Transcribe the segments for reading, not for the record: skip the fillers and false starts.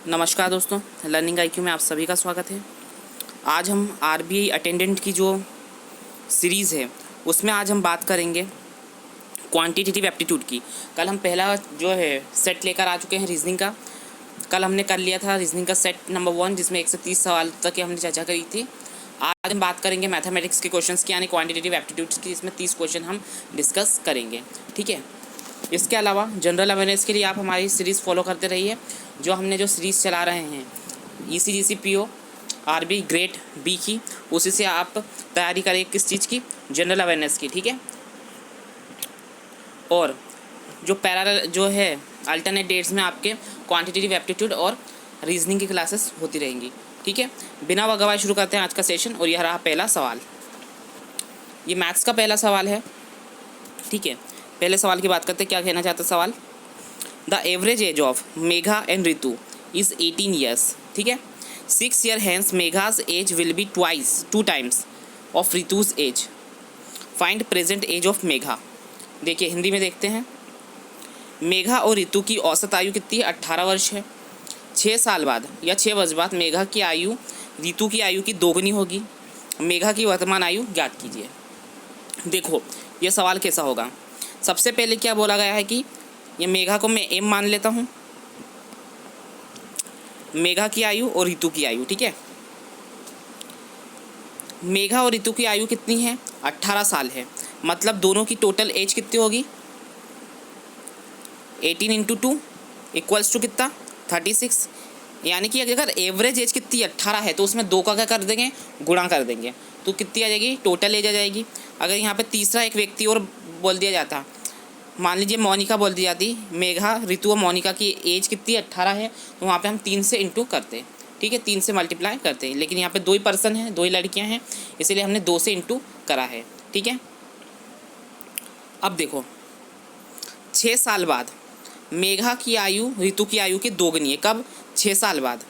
नमस्कार दोस्तों, learning IQ में आप सभी का स्वागत है। आज हम आरबीआई अटेंडेंट की जो सीरीज़ है उसमें आज हम बात करेंगे क्वांटिटेटिव एप्टीट्यूड की। कल हम पहला जो है सेट लेकर आ चुके हैं रीजनिंग का। कल हमने कर लिया था रीजनिंग का सेट नंबर 1 जिसमें 130 सवाल तक की हमने चर्चा करी थी। आज हम बात करेंगे मैथमेटिक्स के क्वेश्चंस की, यानी क्वांटिटेटिव एप्टीट्यूड्स की। इसमें 30 क्वेश्चन हम डिस्कस करेंगे, ठीक है। इसके अलावा जनरल अवेयरनेस के लिए आप हमारी सीरीज़ फॉलो करते रहिए। जो हमने जो सीरीज़ चला रहे हैं ECGC PO RB grade B की, उसी से आप तैयारी करें किस चीज़ की, जनरल अवेयरनेस की, ठीक है। और जो पैरेलल जो है अल्टरनेट डेट्स में आपके क्वांटिटेटिव एप्टीट्यूड और रीजनिंग की क्लासेस होती रहेंगी, ठीक है। बिना वगवाए शुरू करते हैं आज का सेशन। और यह रहा पहला सवाल। ये मैथ्स का पहला सवाल है, ठीक है। पहले सवाल की बात करते हैं। क्या कहना चाहता सवाल? The average age of Megha and Ritu is 18 years, ठीक है। 6 year hence Megha's age will be two times of Ritu's age. Find present age of Megha. देखिए हिंदी में देखते हैं। मेघा और ऋतु की औसत आयु कितनी है? 18 वर्ष है। 6 साल बाद या 6 वर्ष बाद मेघा की आयु ऋतु की आयु की दोगुनी होगी। मेघा की वर्तमान आयु ज्ञात कीजिए। देखो ये सवाल कैसा होगा। सबसे पहले क्या बोला गया है कि ये मेघा को मैं एम मान लेता हूँ, मेघा की आयु और ऋतु की आयु, ठीक है। मेघा और ऋतु की आयु कितनी है? 18 साल है। मतलब दोनों की टोटल एज कितनी होगी? 18 × 2 इक्वल्स टू कितना? 36। यानी कि अगर एवरेज एज कितनी 18 है तो उसमें 2 का क्या कर देंगे? गुणा कर देंगे, तो कितनी आ जाएगी? टोटल एज आ जाएगी। अगर यहाँ पे तीसरा एक व्यक्ति और बोल दिया जाता, मान लीजिए मोनिका बोल दी जाती, मेघा ऋतु और मोनिका की एज कितनी 18 है, तो वहाँ पे हम 3 से इंटू करते हैं, ठीक है, 3 से मल्टीप्लाई करते हैं। लेकिन यहाँ पे 2 ही पर्सन हैं, 2 ही लड़कियाँ हैं, इसीलिए हमने 2 से इंटू करा है, ठीक है। अब देखो 6 साल बाद मेघा की आयु ऋतु की आयु की दोगुनी है। कब? 6 साल बाद।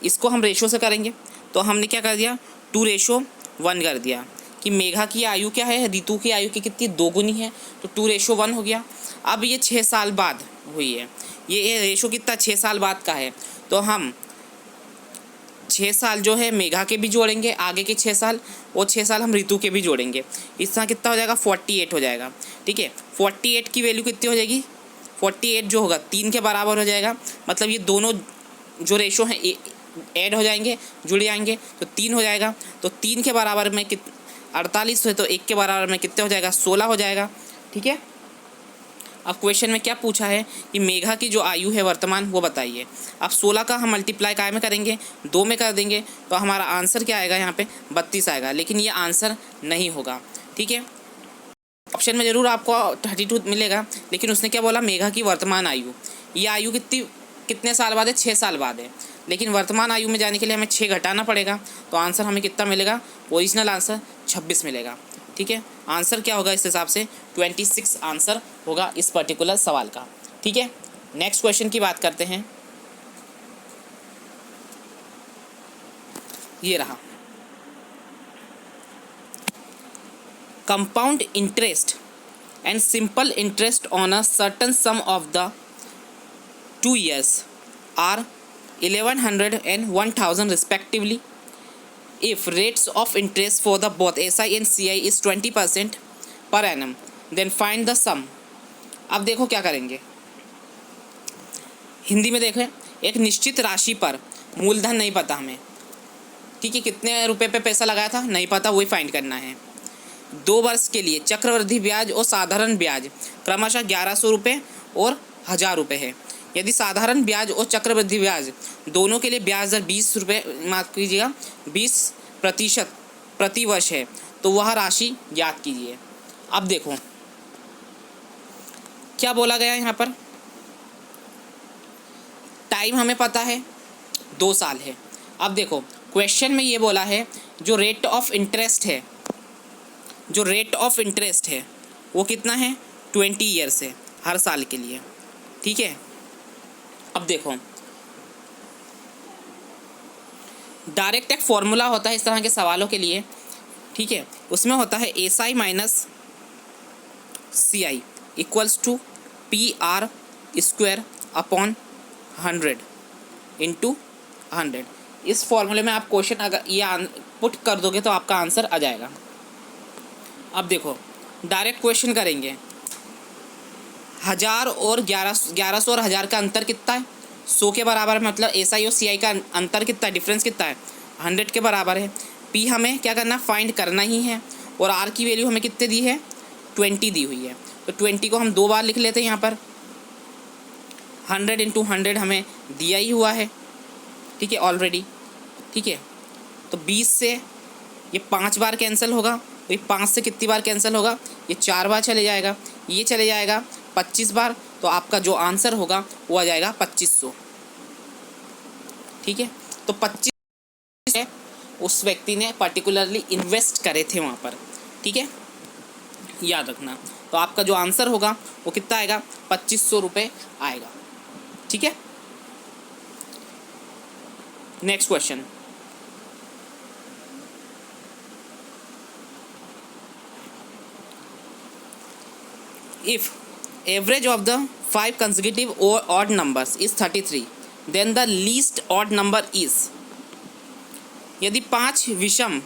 इसको हम रेशो से करेंगे, तो हमने क्या कर दिया? 2:1 कर दिया कि मेघा की आयु क्या है? ऋतु की आयु की कितनी? दोगुनी है, तो 2:1 हो गया। अब ये 6 साल बाद हुई है, ये रेशो कितना? 6 साल बाद का है, तो हम 6 साल जो है मेघा के भी जोड़ेंगे, आगे के 6 साल, और 6 साल हम ऋतु के भी जोड़ेंगे। इस तरह कितना हो जाएगा? 48 हो जाएगा, ठीक है। 48 की वैल्यू कितनी हो जाएगी? 48 जो होगा 3 के बराबर हो जाएगा। मतलब ये दोनों जो रेशो हैं ऐड हो जाएंगे, जुड़ जाएंगे, तो 3 हो जाएगा। तो 3 के बराबर में 48 है, तो 1 के बराबर में कितने हो जाएगा? 16 हो जाएगा, ठीक है। अब क्वेश्चन में क्या पूछा है कि मेघा की जो आयु है वर्तमान वो बताइए। अब 16 का हम मल्टीप्लाई काय में करेंगे? 2 में कर देंगे, तो हमारा आंसर क्या आएगा? यहाँ पे 32 आएगा। लेकिन ये आंसर नहीं होगा, ठीक है। ऑप्शन में ज़रूर आपको 32 मिलेगा, लेकिन उसने क्या बोला? मेघा की वर्तमान आयु। ये आयु कितने साल बाद है? 6 साल बाद है। लेकिन वर्तमान आयु में जाने के लिए हमें 6 घटाना पड़ेगा, तो आंसर हमें कितना मिलेगा? ओरिजिनल आंसर 26 मिलेगा, ठीक है। आंसर क्या होगा इस हिसाब से? 26 आंसर होगा इस पर्टिकुलर सवाल का, ठीक है। नेक्स्ट क्वेश्चन की बात करते हैं। ये रहा, compound interest and simple interest on a certain some of the 2 years are 1100 and 1000 respectively. If rates of interest for the both SI and CI is 20% per annum, then find the sum. अब देखो क्या करेंगे। हिंदी में देखें, एक निश्चित राशि पर मूलधन नहीं पता हमें, ठीक है, कितने रुपए पे पैसा लगाया था नहीं पता, वही फाइंड करना है। 2 वर्ष के लिए चक्रवृद्धि ब्याज और साधारण ब्याज क्रमशः 1100 रुपये और 1000 रुपये है। यदि साधारण ब्याज और चक्रवृद्धि ब्याज दोनों के लिए ब्याज दर 20 रुपये, माफ कीजिएगा 20% प्रति वर्ष है, तो वह राशि ज्ञात कीजिए। अब देखो क्या बोला गया यहाँ पर। टाइम हमें पता है 2 साल है। अब देखो क्वेश्चन में ये बोला है जो रेट ऑफ इंटरेस्ट है, जो रेट ऑफ इंटरेस्ट है वो कितना है? 20 ईयर्स है, हर साल के लिए, ठीक है। अब देखो डायरेक्ट एक फॉर्मूला होता है इस तरह के सवालों के लिए, ठीक है। उसमें होता है SI minus CI equals to PR² upon 100, into 100। इस फॉर्मूले में आप क्वेश्चन अगर ये पुट कर दोगे तो आपका आंसर आ जाएगा। अब देखो डायरेक्ट क्वेश्चन करेंगे। 1000 और 1100 और 1000 का अंतर कितना है? 100 के बराबर है, मतलब SI और CI का अंतर कितना है, डिफरेंस कितना है? 100 के बराबर है। P हमें क्या करना, फाइंड करना ही है। और R की वैल्यू हमें कितने दी है? 20 दी हुई है। तो 20 को हम 2 बार लिख लेते हैं यहाँ पर। 100 इंटू 100 हमें दिया ही हुआ है, ठीक है, ऑलरेडी, ठीक है। तो 20 से ये 5 बार कैंसिल होगा, तो ये 5 से कितनी बार कैंसिल होगा? ये 4 बार चले जाएगा, ये चले जाएगा 25 बार। तो आपका जो आंसर होगा वो आ जाएगा 2500, ठीक है। तो 25 है उस व्यक्ति ने पर्टिकुलरली इन्वेस्ट करे थे वहाँ पर, ठीक है, याद रखना। तो आपका जो आंसर होगा वो कितना आएगा? 2500 रुपये आएगा, ठीक है। Next question, if average of the 5 consecutive or odd numbers is 33, then the least odd number is। यदि 5 विषम,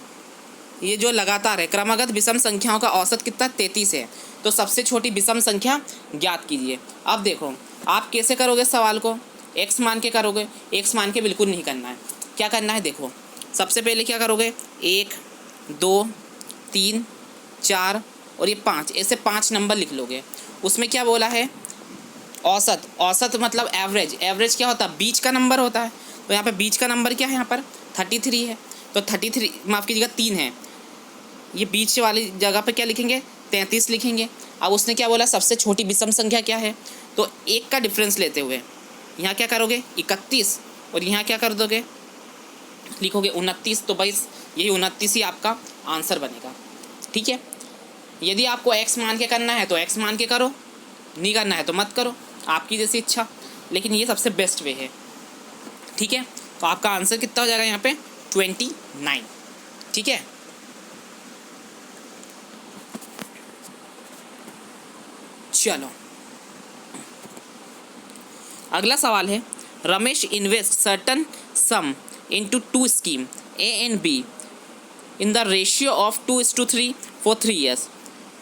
ये जो लगातार है क्रमागत विषम संख्याओं का औसत कितना 33 है, तो सबसे छोटी विषम संख्या ज्ञात कीजिए। अब देखो आप कैसे करोगे सवाल को, x मान के करोगे? x मान के बिल्कुल नहीं करना है। क्या करना है, देखो सबसे पहले क्या करोगे, 1 2 3 4 और ये 5, ऐसे 5 नंबर लिख लोगे। उसमें क्या बोला है, औसत। औसत मतलब एवरेज। एवरेज क्या होता है? बीच का नंबर होता है। तो यहाँ पे बीच का नंबर क्या है, यहाँ पर 33 है। तो 33 माफ़ कीजिएगा 3 है, ये बीच वाली जगह पे क्या लिखेंगे, 33 लिखेंगे। अब उसने क्या बोला, सबसे छोटी विषम संख्या क्या है? तो 1 का डिफरेंस लेते हुए यहाँ क्या करोगे, 31, और यहाँ क्या कर दोगे, लिखोगे 29। तो भाई यही 29 ही आपका आंसर बनेगा, ठीक है। यदि आपको x मान के करना है तो x मान के करो, नहीं करना है तो मत करो, आपकी जैसी इच्छा। लेकिन ये सबसे बेस्ट वे है, ठीक है। तो आपका आंसर कितना हो जाएगा यहाँ पे? 29, ठीक है। चलो अगला सवाल है, Ramesh invest certain some into 2 scheme A and B in the ratio of 2:3 for 3 years.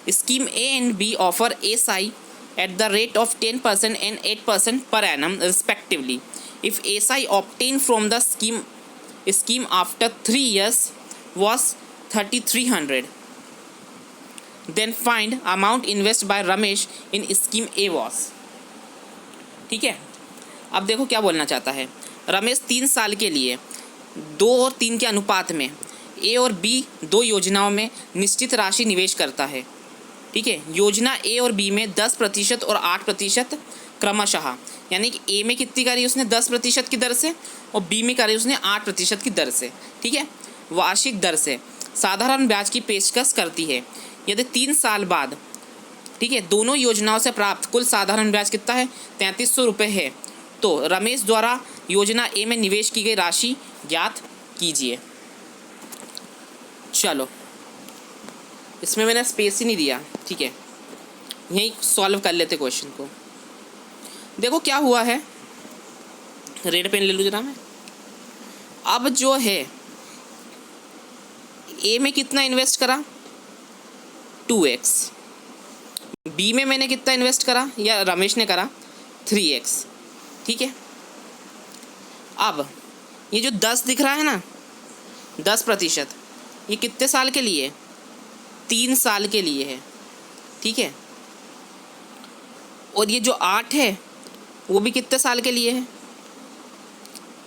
Scheme A and B offer SI at the rate of 10% and 8% per annum respectively. If SI obtained from the scheme after 3 years was 3300, then find amount invested by Ramesh in scheme A was। ठीक है, अब देखो क्या बोलना चाहता है। रमेश 3 साल के लिए 2 और 3 के अनुपात में ए और बी 2 योजनाओं में निश्चित राशि निवेश करता है, ठीक है। योजना ए और बी में 10% और 8% क्रमशः, यानी कि ए में कितनी करी उसने 10% की दर से और बी में करी उसने 8% की दर से, ठीक है, वार्षिक दर से साधारण ब्याज की पेशकश करती है। यदि 3 साल बाद, ठीक है, दोनों योजनाओं से प्राप्त कुल साधारण ब्याज कितना है, 3300 रुपये है, तो रमेश द्वारा योजना ए में निवेश की गई राशि ज्ञात कीजिए। चलो इसमें मैंने स्पेस ही नहीं दिया, ठीक है, यहीं सॉल्व कर लेते क्वेश्चन को। देखो क्या हुआ है, रेड पेन ले लूँ जरा मैं। अब जो है ए में कितना इन्वेस्ट करा, 2x, बी में मैंने कितना इन्वेस्ट करा या रमेश ने करा 3x, ठीक है। अब ये जो 10 दिख रहा है ना, 10%, ये कितने साल के लिए? 3 साल के लिए है, ठीक है। और ये जो 8 है वो भी कितने साल के लिए है?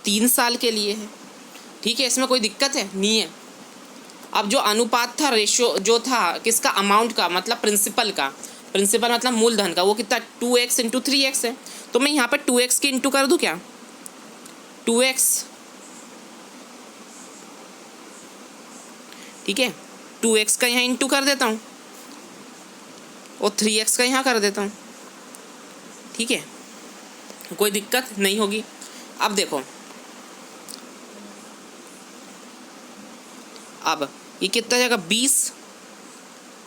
3 साल के लिए है, ठीक है। इसमें कोई दिक्कत है नहीं है। अब जो अनुपात था, रेशियो जो था किसका, अमाउंट का, मतलब प्रिंसिपल का, प्रिंसिपल मतलब मूलधन का, वो कितना 2x इंटू 3x है। तो मैं यहाँ पर 2x के इंटू कर दूँ क्या, 2x, ठीक है, 2x का यहाँ इंटू कर देता हूँ और 3x का यहाँ कर देता हूँ, ठीक है, कोई दिक्कत नहीं होगी। अब देखो, अब ये कितना हो जाएगा 20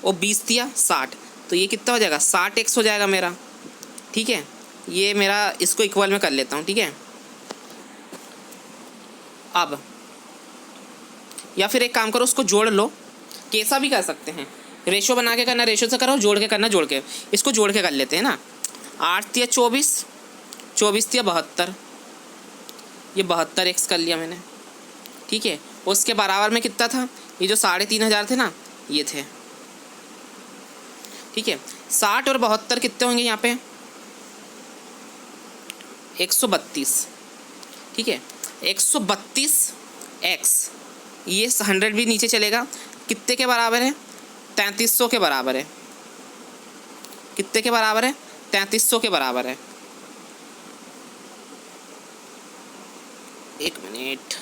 और 20 दिया 60, तो ये कितना हो जाएगा 60x हो जाएगा मेरा, ठीक है। ये मेरा इसको इक्वल में कर लेता हूँ, ठीक है। अब या फिर एक काम करो, उसको जोड़ लो, कैसा भी कर सकते हैं, रेशो बना के करना रेशो से करो, जोड़ के करना जोड़ के, इसको जोड़ के कर लेते हैं ना। 8 तिया 24, 24 तिया 72, ये 72x कर लिया मैंने, ठीक है। उसके बराबर में कितना था, ये जो 3500 थे ना, ये थे, ठीक है। 60 और 72 कितने होंगे यहाँ पे, 132, ठीक है। 132x, ये 100 भी नीचे चलेगा, कितने के बराबर है, 3300 के बराबर है। कितने के बराबर है, 3300 के बराबर है। एक मिनट,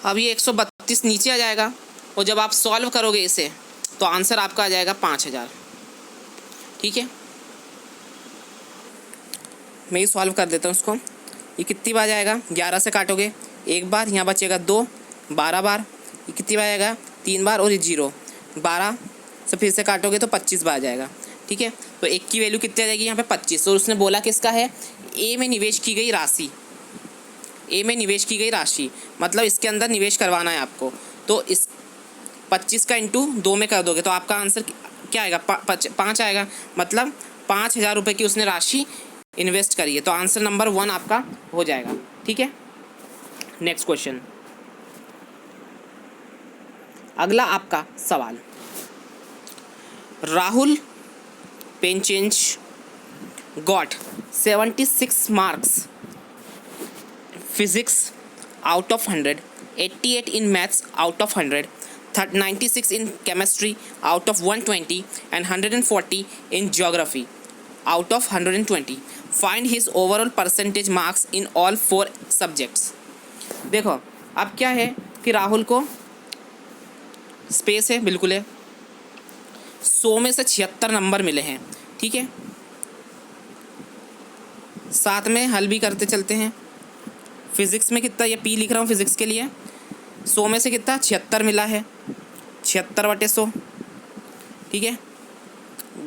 अब ये 132 नीचे आ जाएगा, और जब आप सॉल्व करोगे इसे तो आंसर आपका आ जाएगा 5000, ठीक है। मैं ये सॉल्व कर देता हूँ उसको। ये कितनी बार जाएगा, 11 से काटोगे 1 बार, यहाँ बचेगा 2, 12 बार। ये कितनी बार आएगा, 3 बार, और ये 0, 12 से फिर से काटोगे तो 25 बार जाएगा, ठीक है। तो 1 की वैल्यू कितनी आ जाएगी यहाँ पे, 25। और उसने बोला किसका है, ए में निवेश की गई राशि, ए में निवेश की गई राशि, मतलब इसके अंदर निवेश करवाना है आपको। तो इस 25 का इंटू 2 में कर दोगे तो आपका आंसर क्या आएगा, 5 आएगा। मतलब 5000 रुपये की उसने राशि इन्वेस्ट करी है, तो आंसर नंबर 1 आपका हो जाएगा, ठीक है। नेक्स्ट क्वेश्चन, अगला आपका सवाल, राहुल पेंचेंज got 76 marks physics out of 100, 88 in maths out of 100, 96 in chemistry out of 120, and 140 in geography out of 120. Find his overall percentage marks in all 4 subjects. देखो अब क्या है कि राहुल को स्पेस है, बिल्कुल है, 100 में से 76 नंबर मिले हैं, ठीक है। साथ में हल भी करते चलते हैं। फिज़िक्स में कितना, ये पी लिख रहा हूँ फिज़िक्स के लिए, 100 में से कितना 76 मिला है, 76/100, ठीक है।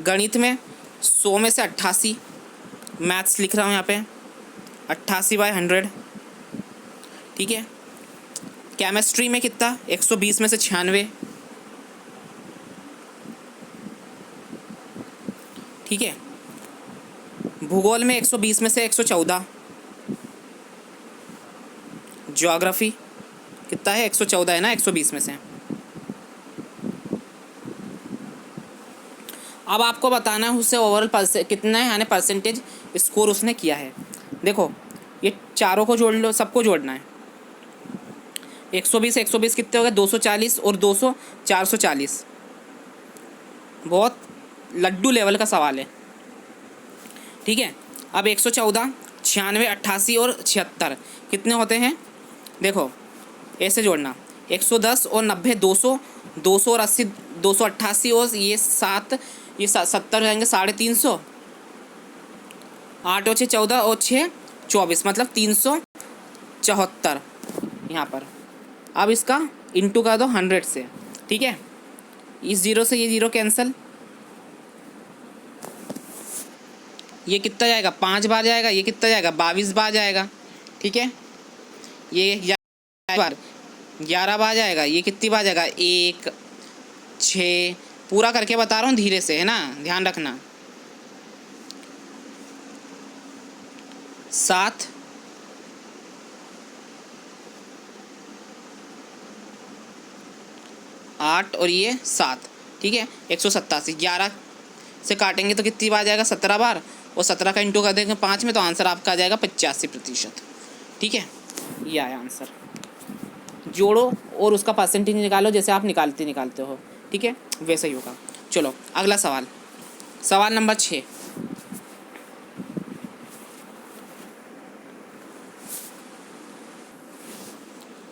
गणित में 100 में से 88, मैथ्स लिख रहा हूँ यहाँ पे 88/100, ठीक है। केमिस्ट्री में कितना, 120 में से 96, ठीक है। भूगोल में 120 में से 114, ज्योग्राफी कितना है, 114 है ना 120 में से। अब आपको बताना है उससे ओवरऑल कितना है, यानी परसेंटेज स्कोर उसने किया है। देखो ये चारों को जोड़ लो, सबको जोड़ना है। 120 120 कितने हो गए, 240, और 200 440। बहुत लड्डू लेवल का सवाल है, ठीक है। अब 114, 96, 88 और 76 कितने होते हैं, देखो ऐसे जोड़ना, 110 और 90 200, 200 और 80 288, और ये 7 ये 70 रहेंगे 350, 8 और 6 14 और 6 24, मतलब 374 यहाँ पर। अब इसका इंटू कर दो 100 से, ठीक है। इस 0 से ये 0 कैंसिल, ये कितना जाएगा, 5 बार जाएगा, ये कितना जाएगा 22 बार जाएगा, ठीक है। ये 11 बार जाएगा, ये कितनी बार जाएगा 1 6, पूरा करके बता रहा हूँ धीरे से, है ना, ध्यान रखना। 7 8 और ये 7, ठीक है। 187, 11 से काटेंगे तो कितनी बार जाएगा 17 बार, और 17 का इंटू कर देंगे 5 में, तो आंसर आपका आ जाएगा 85%, ठीक है। ये आया आंसर। जोड़ो और उसका परसेंटेज निकालो, जैसे आप निकालते हो, ठीक है, वैसे ही होगा। चलो अगला सवाल, सवाल नंबर 6।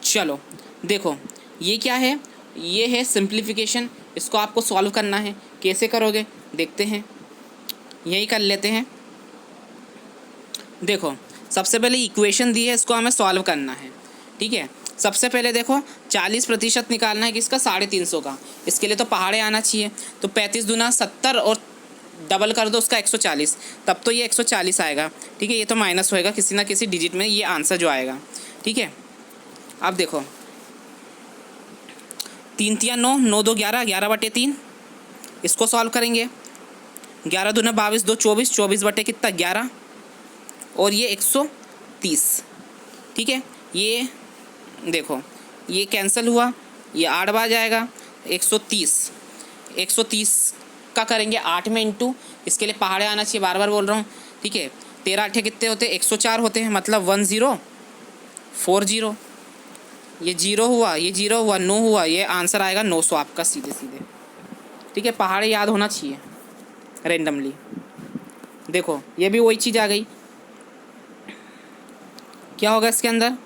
चलो देखो ये क्या है, ये है सिंप्लीफिकेशन। इसको आपको सॉल्व करना है, कैसे करोगे देखते हैं, यही कर लेते हैं। देखो सबसे पहले इक्वेशन दी है, इसको हमें सॉल्व करना है, ठीक है। सबसे पहले देखो 40% निकालना है किसका, 350 का। इसके लिए तो पहाड़े आना चाहिए, तो 35 दूना 70 और डबल कर दो उसका 140, तब तो ये 140 आएगा। ठीक है, ये तो माइनस होएगा किसी ना किसी डिजिट में, ये आंसर जो आएगा। ठीक है, अब देखो 3 तिया 9, 9 2 11, 11/3, इसको सॉल्व करेंगे। 11 दूने 22, 2 24, 24 बटे कितना 11, और ये 130। ठीक है, ये देखो ये कैंसिल हुआ, ये 8 बार जाएगा। 130, 130 का करेंगे 8 में इंटू, इसके लिए पहाड़े आना चाहिए, बार बार बोल रहा हूँ। ठीक है, 13 8 कितने होते हैं, 104 होते हैं, मतलब 1040। ये 0 हुआ, ये 0 हुआ, 9 हुआ, ये आंसर आएगा 900 आपका सीधे सीधे। ठीक है, पहाड़े याद होना चाहिए रेंडमली। देखो ये भी वही चीज़ आ गई, क्या होगा इसके अंदर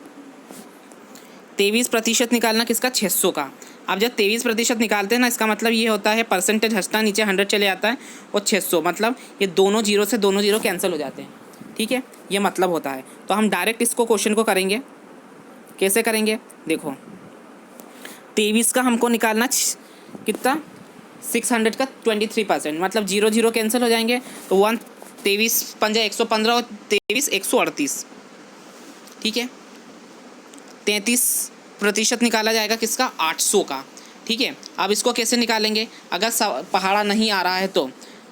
23% निकालना किसका, 600 का। अब जब 23% निकालते हैं ना, इसका मतलब ये होता है परसेंटेज हटता नीचे 100 चले जाता है, और 600 मतलब ये दोनों जीरो से दोनों जीरो कैंसिल हो जाते हैं। ठीक है, ये मतलब होता है। तो हम डायरेक्ट इसको क्वेश्चन को करेंगे, कैसे करेंगे देखो 23 का हमको निकालना कितना 600 का 23%, मतलब 0 0 कैंसिल हो जाएंगे, तो 23 पंजा 115 और 23 138। ठीक है, 33% निकाला जाएगा किसका, 800 का। ठीक है, अब इसको कैसे निकालेंगे, अगर पहाड़ा नहीं आ रहा है तो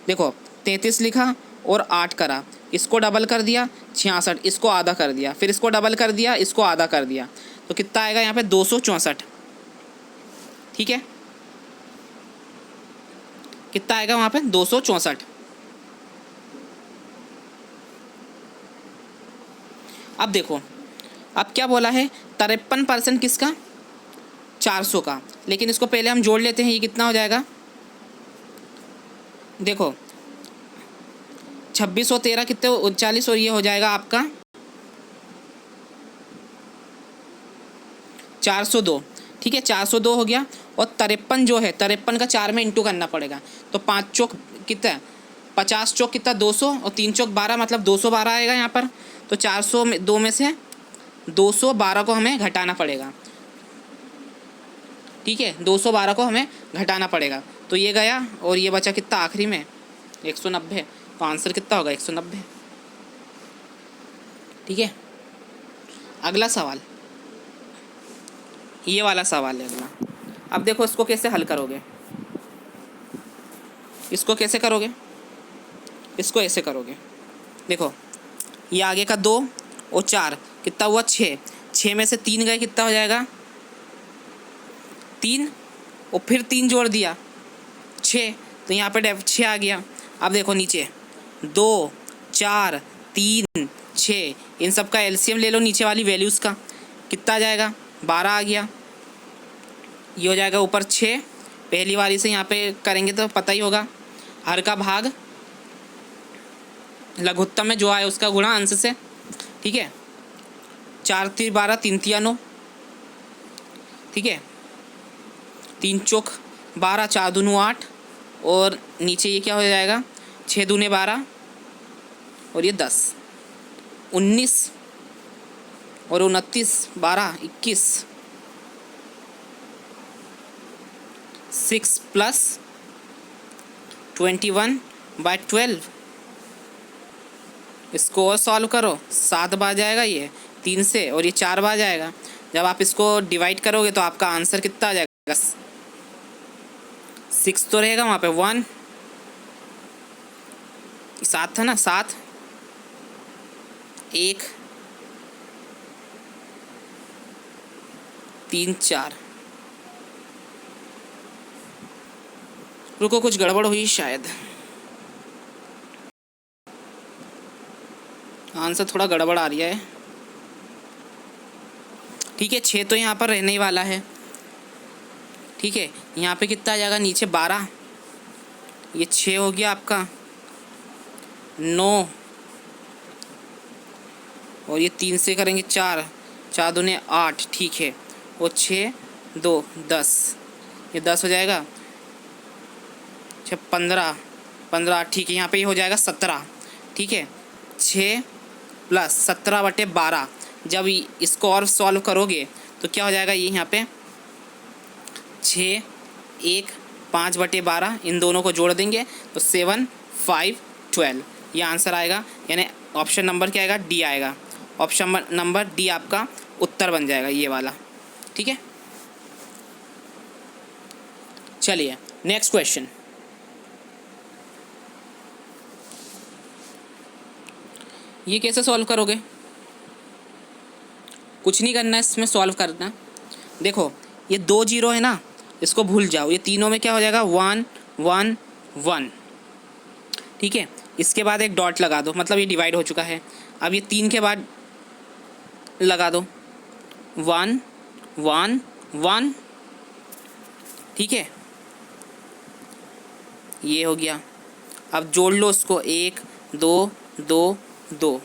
देखो 33 लिखा और 8 करा, इसको डबल कर दिया 66, इसको आधा कर दिया, फिर इसको डबल कर दिया, इसको आधा कर दिया, तो कितना आएगा यहाँ पे 264। ठीक है, कितना आएगा वहाँ पे 264। अब देखो अब क्या बोला है 53% किसका, 400 का। लेकिन इसको पहले हम जोड़ लेते हैं, ये कितना हो जाएगा देखो 26 और 13 कितने 39, और ये हो जाएगा आपका 402। ठीक है, 402 हो गया, और 53 जो है 53 का 4 में इंटू करना पड़ेगा, तो 5 चौक कितना है 50 चौक कितना 200, और 3 चौक 12, मतलब 212 आएगा यहाँ पर। तो 402 में से 212 को हमें घटाना पड़ेगा। ठीक है, 212 को हमें घटाना पड़ेगा, तो ये गया, और ये बचा कितना आखिरी में 190, तो आंसर कितना होगा 190। ठीक है, अगला सवाल, ये वाला सवाल है अगला। अब देखो इसको कैसे हल करोगे, इसको कैसे करोगे, इसको ऐसे करोगे। देखो ये आगे का 2 और 4 कितना हुआ 6, 6 में से 3 गए, कितना हो जाएगा 3, और फिर 3 जोड़ दिया 6, तो यहाँ पे 6 आ गया। अब देखो नीचे 2 4 3 6, इन सब का एलसीएम ले लो नीचे वाली वैल्यूज़ का, कितना आ जाएगा 12 आ गया। ये हो जाएगा ऊपर 6, पहली वाली से यहाँ पे करेंगे तो पता ही होगा, हर का भाग लघुत्तम में जो आए उसका गुणा अंश से। ठीक है, 4 3 12, 3 तिया 9। ठीक है, 3 चौक 12, 4 दूनी 8, और नीचे ये क्या हो जाएगा 6 दूने 12, और ये 10, 19 और 29, 12 21, 6 + 21/12। इसको और सॉल्व करो, 7 बार जाएगा ये 3 से, और ये 4 बार जाएगा। जब आप इसको डिवाइड करोगे तो आपका आंसर कितना आ जाएगा 6 तो रहेगा वहाँ पे 1, 7 था ना, 7 1 3 4। रुको कुछ गड़बड़ हुई शायद, आंसर थोड़ा गड़बड़ आ रही है। ठीक है, 6 तो यहाँ पर रहने ही वाला है। ठीक है, यहाँ पे कितना आ जाएगा नीचे 12, ये 6 हो गया आपका 9, और ये 3 से करेंगे 4, 4 दूने 8। ठीक है, वो 6 2 10, ये 10 हो जाएगा 15 15। ठीक है, यहाँ पे ये हो जाएगा 17। ठीक है, 6 + 17/12। जब इसको और सॉल्व करोगे तो क्या हो जाएगा, ये यहाँ पे 6 1 5/12, इन दोनों को जोड़ देंगे तो 7 5 12, ये आंसर आएगा। यानी ऑप्शन नंबर क्या आएगा? डी आएगा। ऑप्शन नंबर डी आपका उत्तर बन जाएगा, ये वाला। ठीक है, चलिए नेक्स्ट क्वेश्चन। ये कैसे सॉल्व करोगे? कुछ नहीं करना है इसमें, सॉल्व करना। देखो ये 2 0 है ना, इसको भूल जाओ। ये तीनों में क्या हो जाएगा? 1 1 1। ठीक है, इसके बाद एक डॉट लगा दो, मतलब ये डिवाइड हो चुका है। अब ये 3 के बाद लगा दो 1 1 1। ठीक है, ये हो गया। अब जोड़ लो उसको, 1 2 2 2।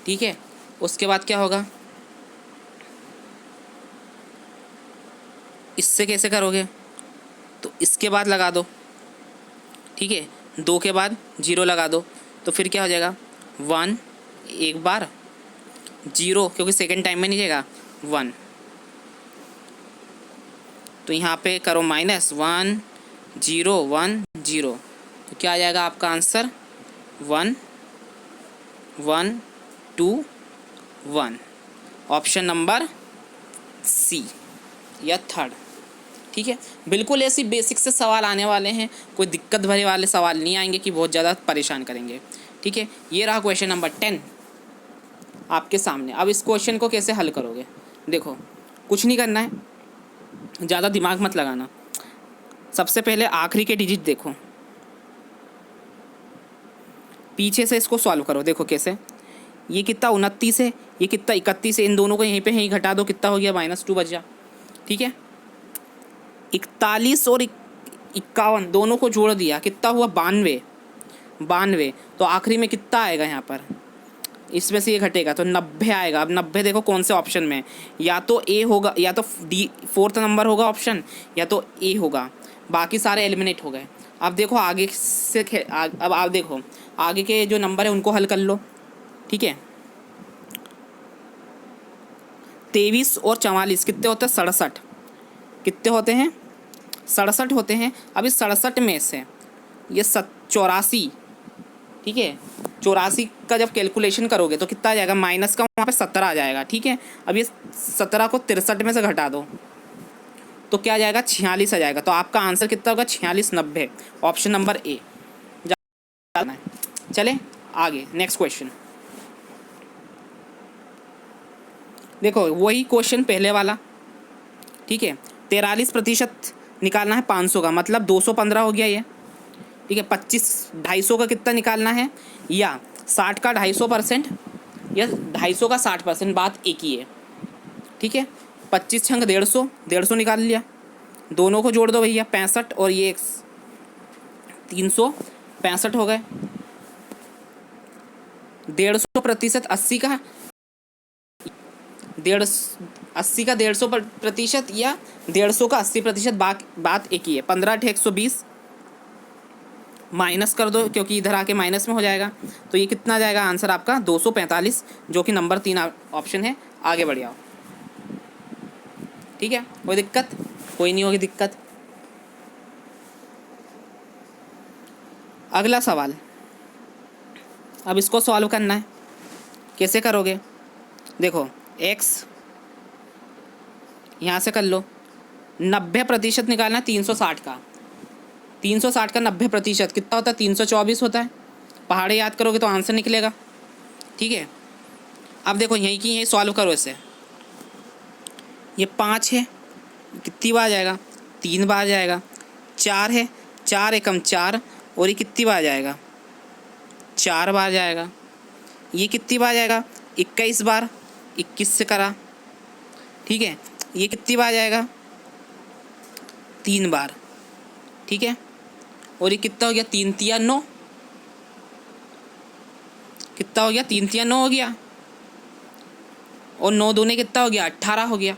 ठीक है, उसके बाद क्या होगा? इससे कैसे करोगे? तो इसके बाद लगा दो। ठीक है, 2 के बाद 0 लगा दो, तो फिर क्या हो जाएगा? 1 एक बार, 0 क्योंकि सेकेंड टाइम में नहीं जाएगा, 1। तो यहाँ पे करो माइनस 1 0 1 0, तो क्या आ जाएगा आपका आंसर? 1 1 2 1। ऑप्शन नंबर सी या थर्ड। ठीक है, बिल्कुल ऐसी बेसिक से सवाल आने वाले हैं, कोई दिक्कत भरे वाले सवाल नहीं आएंगे कि बहुत ज़्यादा परेशान करेंगे। ठीक है, ये रहा क्वेश्चन नंबर 10 आपके सामने। अब इस क्वेश्चन को कैसे हल करोगे? देखो कुछ नहीं करना है, ज़्यादा दिमाग मत लगाना। सबसे पहले आखिरी के डिजिट देखो, पीछे से इसको सॉल्व करो। देखो कैसे, ये कितना 29 है, ये कितना 31 है, इन दोनों को यहीं पे यहीं घटा दो, कितना हो गया? -2 बच जा। ठीक है, 41 और 51 दोनों को जोड़ दिया, कितना हुआ? 92 92। तो आखिरी में कितना आएगा यहाँ पर? इसमें से ये घटेगा तो 90 आएगा। अब 90 देखो कौन से ऑप्शन में, या तो ए होगा, या तो डी 4th नंबर होगा ऑप्शन, या तो ए होगा। बाकी सारे एलिमिनेट हो गए। अब देखो आगे से अब आप देखो आगे के जो नंबर है उनको हल कर लो। ठीक है, 23 और 44 कितने होते हैं? 67। कितने होते हैं? 67 होते हैं। अब इस 67 में से ये 84, ठीक है, 84 का जब कैलकुलेशन करोगे तो कितना आ जाएगा? माइनस का वहाँ पे 17 आ जाएगा। ठीक है, अब ये 17 को 63 में से घटा दो, तो क्या आ जाएगा? 46 आ जाएगा। तो आपका आंसर कितना होगा? 46 90। ऑप्शन नंबर ए जाना है। चले आगे, नेक्स्ट क्वेश्चन। देखो वही क्वेश्चन पहले वाला। ठीक है, 43% निकालना है 500 का, मतलब 215 हो गया ये। ठीक है, 250 का कितना निकालना है? या 60 का 250%, या 250 का 60%, बात एक ही है। ठीक है, 25 छंग 150, 150 निकाल लिया। दोनों को जोड़ दो भैया, 65 और ये 365 हो गए। 150% 80 का 150% या 150 का 80%, बात एक ही है। 15 × 120 माइनस कर दो, क्योंकि इधर आके माइनस में हो जाएगा। तो ये कितना जाएगा आंसर आपका? 245, जो कि नंबर 3 ऑप्शन है। आगे बढ़ जाओ। ठीक है, कोई दिक्कत? कोई नहीं होगी दिक्कत। अगला सवाल, अब इसको सॉल्व करना है। कैसे करोगे? देखो x यहाँ से कर लो, 90% निकालना है 360 का। 360 का 90% कितना होता है? 324 होता है। पहाड़े याद करोगे तो आंसर निकलेगा। ठीक है, अब देखो यहीं की यहीं सॉल्व करो इसे। ये 5 है, कितनी बार जाएगा? 3 बार जाएगा। 4 है, 4 एकम 4, और ये कितनी बार जाएगा? 4 बार जाएगा। ये कितनी बार जाएगा? 21 बार, 21 से करा। ठीक है, ये कितनी बार जाएगा? 3 बार। ठीक है, और ये कितना हो गया? 3 × 9। कितना हो गया? 3 × 9 हो गया, और 9 दूने कितना हो गया? 18 हो गया।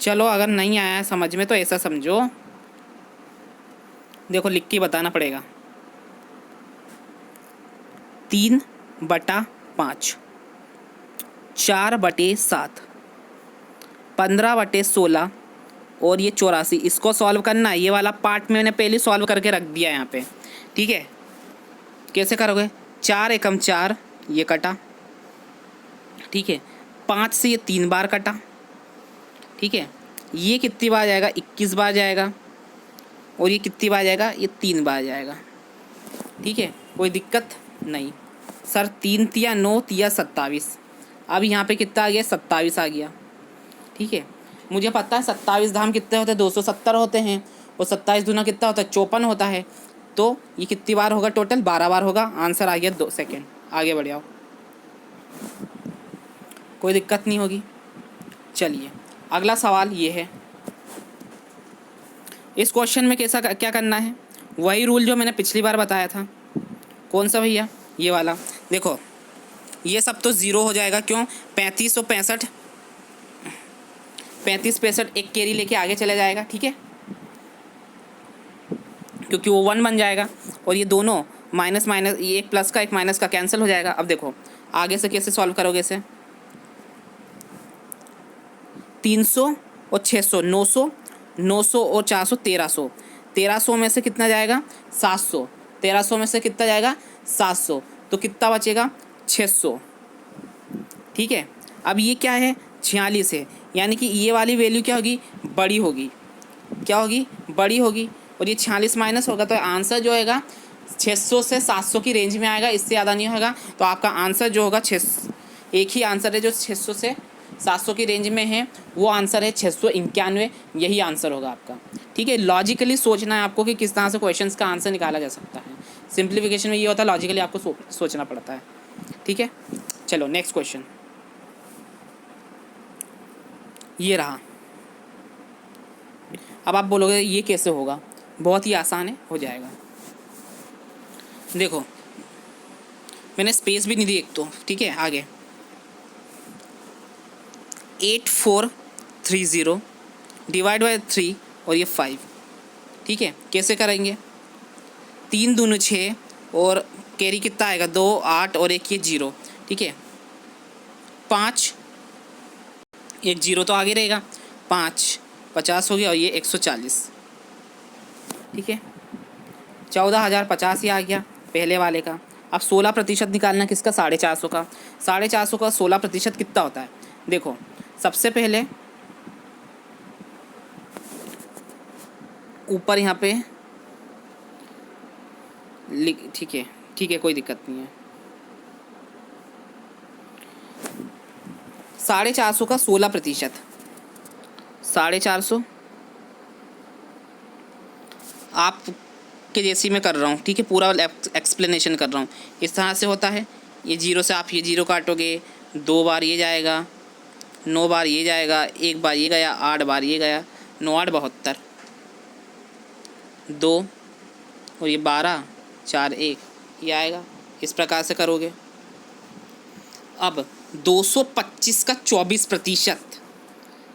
चलो अगर नहीं आया समझ में तो ऐसा समझो, देखो लिख के बताना पड़ेगा। 3/5, 4/7, 15/16, और ये 84, इसको सॉल्व करना है। ये वाला पार्ट मैंने पहले सॉल्व करके रख दिया है यहाँ पे, ठीक है। कैसे करोगे, 4 एकम 4, ये कटा, ठीक है। 5 से ये 3 बार कटा, ठीक है। ये कितनी बार जाएगा, 21 बार जाएगा। और ये कितनी बार जाएगा, ये 3 बार जाएगा, ठीक है। कोई दिक्कत नहीं। सर 3 तिया 9 तिया 27। अब यहाँ पे कितना आ गया, 27 आ गया, ठीक है। मुझे पता है 27 धाम कितने होते हैं, 270 होते हैं। और 27 दूना कितना होता है, 54 होता है। तो ये कितनी बार होगा, टोटल 12 बार होगा। आंसर आ गया 2 सेकेंड। आगे बढ़ जाओ, कोई दिक्कत नहीं होगी। चलिए अगला सवाल ये है। इस क्वेश्चन में कैसा क्या करना है, वही रूल जो मैंने पिछली बार बताया था। कौन सा भैया, ये वाला। देखो ये सब तो ज़ीरो हो जाएगा, क्यों, 35 और 65, 35 65 एक कैरी लेके आगे चले जाएगा, ठीक है, क्योंकि वो 1 बन जाएगा। और ये दोनों माइनस माइनस, ये एक प्लस का एक माइनस का कैंसिल हो जाएगा। अब देखो आगे से कैसे सॉल्व करोगे इसे, 300 और 600, 900, 900 और 400, 1300। 1300 में से कितना जाएगा, 700। 1300 में से कितना जाएगा, 700। तो कितना बचेगा, 600, ठीक है। अब ये क्या है, 46 है, यानी कि ये वाली वैल्यू क्या होगी, बड़ी होगी। क्या होगी, बड़ी होगी। और ये 46 माइनस होगा, तो आंसर जो होगा 600 से 700 की रेंज में आएगा, इससे ज़्यादा नहीं होगा। तो आपका आंसर जो होगा 600, एक ही आंसर है जो 600 से 700 की रेंज में है, वो आंसर है 691। यही आंसर होगा आपका, ठीक है। लॉजिकली सोचना है आपको कि किस तरह से क्वेश्चंस का आंसर निकाला जा सकता है। सिंप्लीफिकेशन में ये होता है, लॉजिकली आपको सोचना पड़ता है, ठीक है। चलो नेक्स्ट क्वेश्चन ये रहा। अब आप बोलोगे ये कैसे होगा, बहुत ही आसान है, हो जाएगा। देखो मैंने स्पेस भी नहीं दी एक तो, ठीक है। आगे 8430 डिवाइड बाई 3 और ये 5, ठीक है। कैसे करेंगे, 3 दूनी 6 और कैरी कितना आएगा, 2 8 और एक ये 0, ठीक है। 5 एक 0 तो आगे रहेगा, 5 50 हो गया और ये 140, ठीक है। 14,050 ही आ गया पहले वाले का। अब 16% निकालना किसका, 450 का। 450 का 16% कितना होता है, देखो सबसे पहले ऊपर यहाँ पे ठीक है, ठीक है, कोई दिक्कत नहीं है। 450 का 16%, 450 आप के जैसी मैं कर रहा हूँ, ठीक है। पूरा एक्सप्लेनेशन कर रहा हूँ। इस तरह से होता है, ये 0 से आप ये 0 काटोगे, 2 बार ये जाएगा, 9 बार ये जाएगा, 1 बार ये गया, 8 बार ये गया, 9 8 72, 2 और ये 12 4 1 ये आएगा। इस प्रकार से करोगे। अब 225 का 24%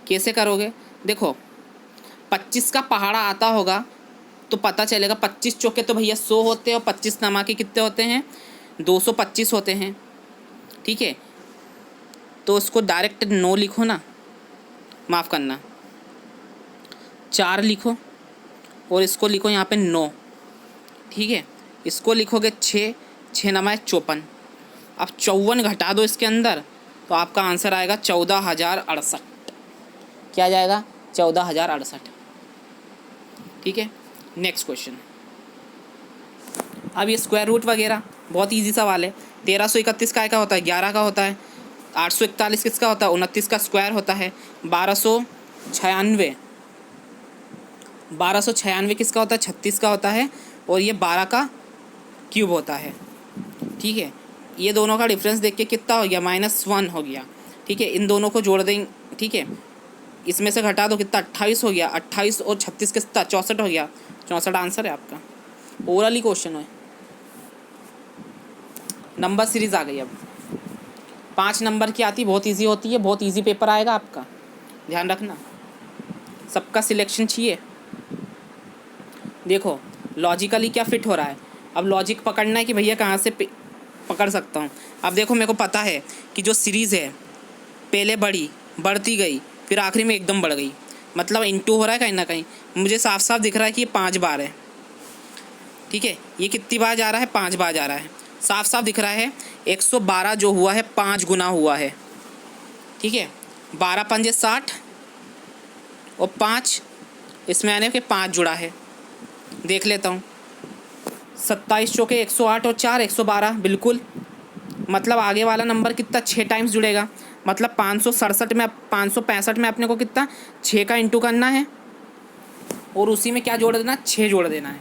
कैसे करोगे, देखो 25 का पहाड़ा आता होगा तो पता चलेगा। 25 चौके तो भैया 100 होते हैं और 25 नमा के कितने होते हैं, 225 होते हैं, ठीक है। तो उसको डायरेक्ट 9 लिखो ना, माफ़ करना 4 लिखो और इसको लिखो यहाँ पे 9, ठीक है। इसको लिखोगे 6, 6 नमा 54। अब 54 घटा दो इसके अंदर, तो आपका आंसर आएगा 14,068। क्या जाएगा, 14,068, ठीक है। Next question. अब ये स्क्वायर रूट वगैरह बहुत इजी सवाल है। 1331 का होता है, 11 का होता है। 841 किसका होता है, 29 का स्क्वायर होता है। 1296 किसका होता है, 36 का होता है। और ये 12 का क्यूब होता है, ठीक है। ये दोनों का डिफरेंस देख के कितना हो गया, -1 हो गया, ठीक है। इन दोनों को जोड़ देंगे, ठीक है। इसमें से घटा दो, कितना 28 हो गया। 28 और 36 कितना 64 हो गया। 64 आंसर है आपका। ओरली क्वेश्चन है, नंबर सीरीज आ गई। अब 5 नंबर की आती, बहुत इजी होती है, बहुत इजी पेपर आएगा आपका, ध्यान रखना। सबका सिलेक्शन चाहिए। देखो लॉजिकली क्या फिट हो रहा है। अब लॉजिक पकड़ना है कि भैया कहाँ से पकड़ सकता हूँ। अब देखो मेरे को पता है कि जो सीरीज़ है पहले बढ़ती गई, फिर आखिरी में एकदम बढ़ गई। मतलब इंटू हो रहा है कहीं ना कहीं, मुझे साफ साफ दिख रहा है कि ये 5 बार है। ठीक है, ये कितनी बार जा रहा है, 5 बार जा रहा है, साफ साफ दिख रहा है। 112 जो हुआ है 5 गुना हुआ है। ठीक है, 12 पंजे 60 और 5 इसमें आने के 5 जुड़ा है। देख लेता हूँ, 27 चौके 108 और 4 112 बिल्कुल। मतलब आगे वाला नंबर कितना 6 टाइम्स जुड़ेगा। मतलब 567 में 565 में अपने को कितना 6 का इंटू करना है और उसी में क्या जोड़ देना, 6 जोड़ देना है।